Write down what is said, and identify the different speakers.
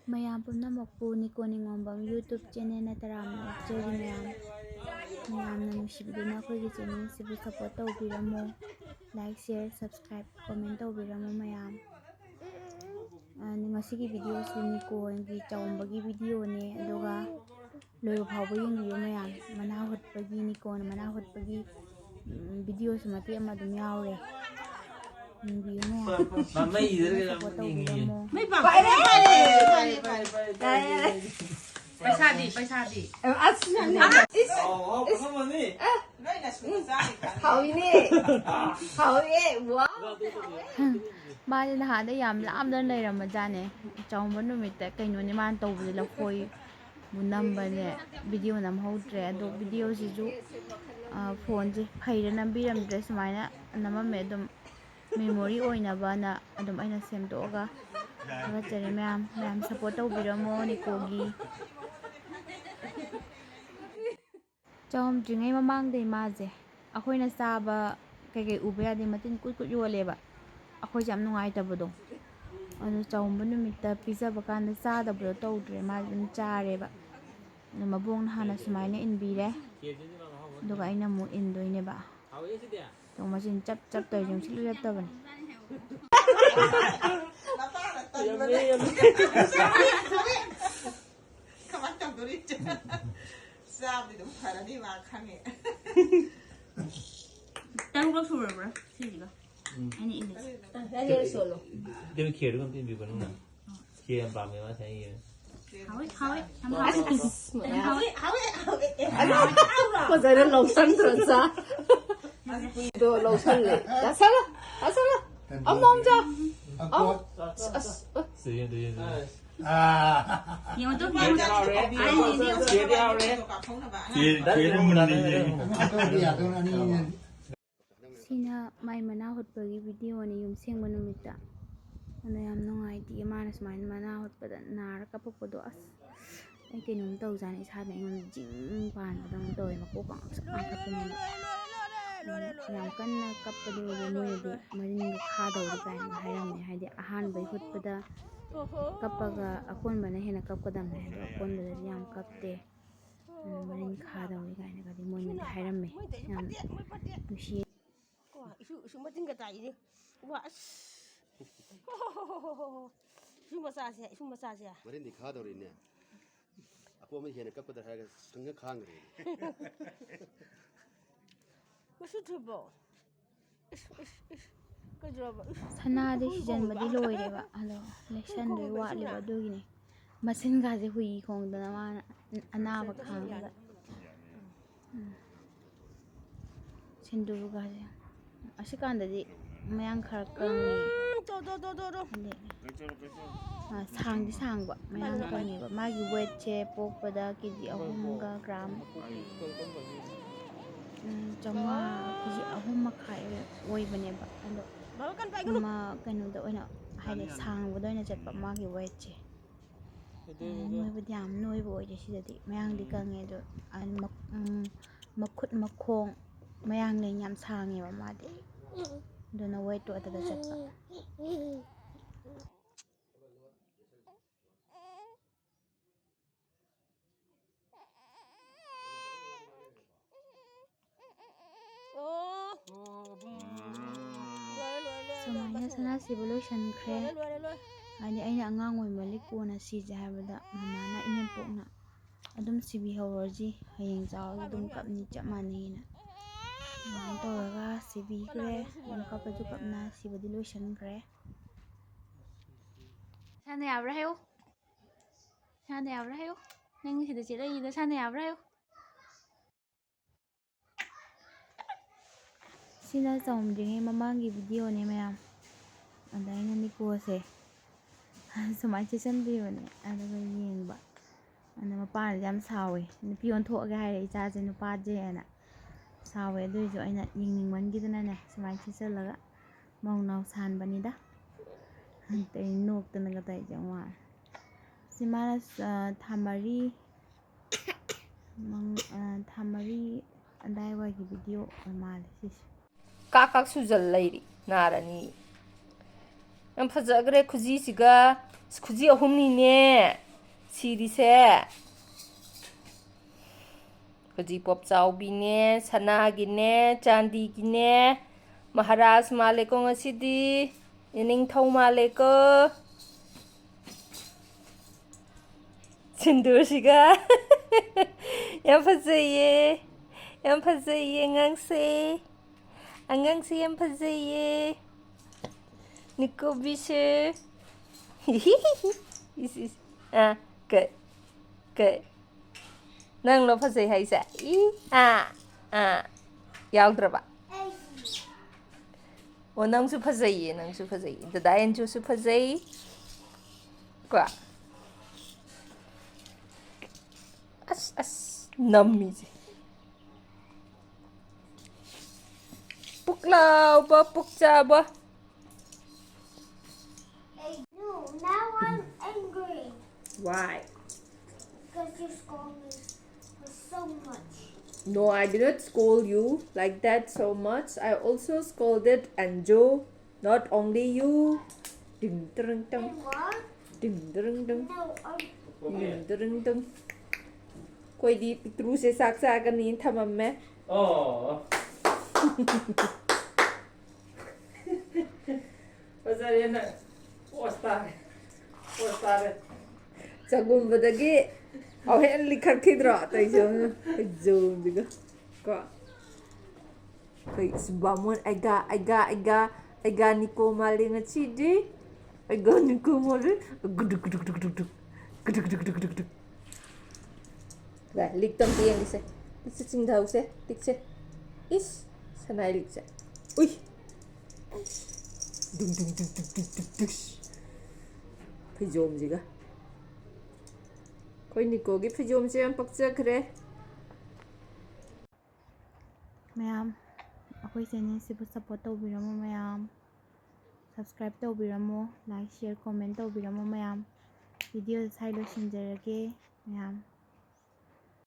Speaker 1: ꯃꯌꯥꯝ ꯄꯨꯝꯅꯃꯛꯄꯨ ꯅꯤꯀꯣ ꯅꯤꯉꯣꯝꯕꯝ ꯌꯨꯇ꯭ꯌꯨꯕ ꯆꯦꯅꯦꯜꯅ ꯇꯔꯥꯝꯅ ꯑꯣꯛꯆꯔꯤ ꯃꯌꯥꯝꯅ ꯅꯨꯡꯁꯤꯕꯤꯗꯨꯅ ꯑꯩꯈꯣꯏꯒꯤ ꯆꯦꯅꯦꯜꯁꯤꯕꯨ ꯁꯞꯄꯣꯔꯠ ꯇꯧꯕꯤꯔꯝꯃꯨ, ꯂꯥꯏꯛ ꯁꯤꯌꯔ ꯁꯕꯁꯀ꯭ꯔꯥꯏꯕ ꯀꯣꯃꯦꯟ ꯇꯧꯕꯤꯔꯝꯃꯨ ꯃꯌꯥꯝ꯫ ꯉꯁꯤꯒꯤ ꯚꯤꯗꯤꯑꯣꯁꯤ ꯅꯤꯀꯣꯒꯤ ꯆꯥꯎꯝꯕꯒꯤ ꯚꯤꯗꯤꯑꯣꯅꯦ, ꯑꯗꯨꯒ ꯂꯣꯏꯕ ꯐꯥꯎꯕ ꯌꯦꯡꯕꯤꯌꯨ ꯃꯌꯥꯝ꯫ ꯃꯅꯥ ꯍꯨꯠꯄꯒꯤ, ꯅꯤꯀꯣꯅ ꯃꯅꯥ ꯍꯨꯠꯄꯒꯤ ꯚꯤꯗꯤꯑꯣꯁꯨ ꯃꯇꯦꯛ ꯑꯃ ꯑꯗꯨꯝ ꯌꯥꯎꯔꯦ, ꯌꯦꯡꯕꯤꯌꯨ ꯃꯌꯥꯝ꯫ ꯁꯞꯄꯣꯔꯠ ꯇꯧꯕꯤꯔꯝꯃꯨ꯫
Speaker 2: पैसादी
Speaker 1: माने नहादे याम लामदन लेरमजाने चाउंबा नुमित्ता कइनोने मान तौबदे लफोई नंबने वीडियो नमहौद्रे अदो वीडियो सिजु फोन से फैरे नंबिरमद्रे सुमाइना नममे अदुम मेमोरी ओइनबाना अदुम अइना सेमदोगा थगचरे मैम सपोर्ट तौबिरमो निकोगी। चाउमद्रिङै ममांगदै माजे अखोइना चाबा कई उबा यादे मतिन कुट योलेबा अखोइसे याम नुंगाइतबदो अदो चाउंबा नुमित्ता पिजाबा कांदा चादबदो तौद्रे मा अदुम चारेबा अदो मबोंना हाना सुमाइना इनबिरे अदुगा अइना मु इनदोइनेबा तो मचिन चप चप तौइजे सिलु लेप्तबने
Speaker 2: Tango surabra siga ani ini solo
Speaker 3: demi kheru kan tin bi banuna khem ba me ma sai ye
Speaker 2: hawi
Speaker 4: ko zara lotion tra do lotion le asala among ja
Speaker 3: Suyen
Speaker 2: yang tu
Speaker 1: Sina mai mana hutpagi video ni yum sengba numita ana yam nungaiti mana sumain mana hutpada nar kapapado as ai kainom tawjani isana ingon jing pan padang toy mako kang akapani yam kanna kapado moyde marin khadawri kain hairamne haide ahan bai hutpada kapaga akonbana hena kapkadamne akonbada yam kapte marin khadawri kain kadi moyne hairamme yam nushi
Speaker 4: isu matin ka tayo ni wa isu masasya
Speaker 5: marin di khada rin ne apo me hena kapda ha sanga khang re
Speaker 4: masu thubo ka joba
Speaker 1: sanade season badi loireba alo election doi watleba dogine masin gaje hui khongdana mana anaba khangda sindu gaje asikandadi mayang khar kangi 상디 상바 mayang kangiba magi weight che pokpada kg 3 gram 정말 그지 아홉마 카이 오이버네바 안도 마 그노도 오나 하이데 상보다 오나 zetba 마기 웨체 노이버디 ям 노이버 오이제 시데디 마양디 강에도 안 막콧 막콩 마양네 ям 상에바 마데 도나 웨트 어디다 zetba Sumaya sana si Evolution kre ani aina angang oy malik pona si jabada mamana inen pokna adum sibi hawroji hayeng jaw adum kapni chamani na man toraga sibi kre adum kapaju kapna si Evolution kre sana yabra hayo nang sida chira ida sana yabra hayo Sina chaumdringai mamangi video ne mayam adaina niko se sumai chisan bibane adaga yengba ana mapana jam sawe nupi on thoga haire icha je nupa je ana sawe aduijo aina yingning mangidana ne sumai chisalaga maunau san banida ante nok tanaga tai jamwa simana thamari andai wa gi video mal sis
Speaker 4: kakak sujal lairi narani
Speaker 6: ꯌꯥꯝ ꯐꯖꯈ꯭ꯔꯦ ꯈꯨꯖꯤꯁꯤꯒ ꯈꯨꯖꯤ ꯑꯍꯨꯝꯅꯤꯅꯦ ꯁꯤꯔꯤꯁꯦ ꯈꯨꯖꯤ ꯄꯣꯞꯆꯥꯎꯕꯤꯅꯦ ꯁꯅꯥꯒꯤꯅꯦ ꯆꯥꯟꯗꯤꯒꯤꯅꯦ ꯃꯍꯥꯔꯥꯖ ꯃꯥꯜꯂꯦꯀꯣ ꯉꯁꯤꯗꯤ ꯅꯤꯡꯊꯧ ꯃꯥꯜꯂꯦꯀꯣ ꯁꯤꯟꯗꯨꯔꯁꯤꯒ ꯌꯥꯝ ꯐꯖꯩꯌꯦ ꯌꯥꯝ ꯐꯖꯩꯌꯦ ꯑꯉꯥꯡꯁꯦ ꯑꯉꯥꯡꯁꯦ ꯌꯥꯝ ꯐꯖꯩꯌꯦ ꯅꯤꯀꯣꯕꯤꯁꯦ ꯀꯩ ꯅꯪꯂꯣ ꯐꯖꯩ ꯍꯥꯏꯁꯦ ꯌꯥꯎꯗ꯭ꯔꯕ ꯑꯣ ꯅꯪꯁꯨ ꯐꯖꯩꯌꯦ ꯅꯪꯁꯨ ꯐꯖꯩꯌꯦ ꯗꯗꯥ ꯑꯦꯟꯖꯨꯁꯨ ꯐꯖꯩ ꯀꯣ ꯑꯁ ꯅꯝꯃꯤꯁꯦ ꯄꯨꯛꯂꯥꯎꯕ ꯄꯨꯛꯆꯥꯕ
Speaker 7: Hey, no, now I'm angry
Speaker 6: Why?
Speaker 7: because you scolded me for so much.
Speaker 6: No, I didn't scold you like that so much. I also scolded Anjo, not only you. Ding ding ding.
Speaker 7: And what?
Speaker 6: Ding ding ding.
Speaker 7: No,
Speaker 6: Ding ding ding. Koidi pitru se sak sakani thamamme.
Speaker 3: Oh. Fazarena. Postare.
Speaker 6: Chagumbadagi awhen likhakhidra taisam zoomdiga ko kai subamon aiga niko malinga chidi aiga niko mali guduk Rồi, lick tâm tiền đi xe. Lick xe chinh đầu xe, lick xe. Ít, xe này lick xe. Ui. Đùng. Phải dồn gì cơ? Coi Nico cái phải dồn xe em bác xe kìa.
Speaker 1: ꯃꯌꯥꯝ ꯑꯩꯈꯣꯏ ꯆꯦꯅꯦꯜꯁꯤꯕꯨ support ꯇꯧꯕꯤꯔꯝꯃꯣ ꯃꯌꯥꯝ subscribe ꯇꯧꯕꯤꯔꯝꯃꯣ like ꯁꯤꯌꯔ comment ꯇꯧꯕꯤꯔꯝꯃꯣ ꯃꯌꯥꯝ video ꯁ꯭ꯋꯥꯏ ꯂꯣꯏꯁꯤꯟꯖꯔꯒꯦ ꯃꯌꯥꯝ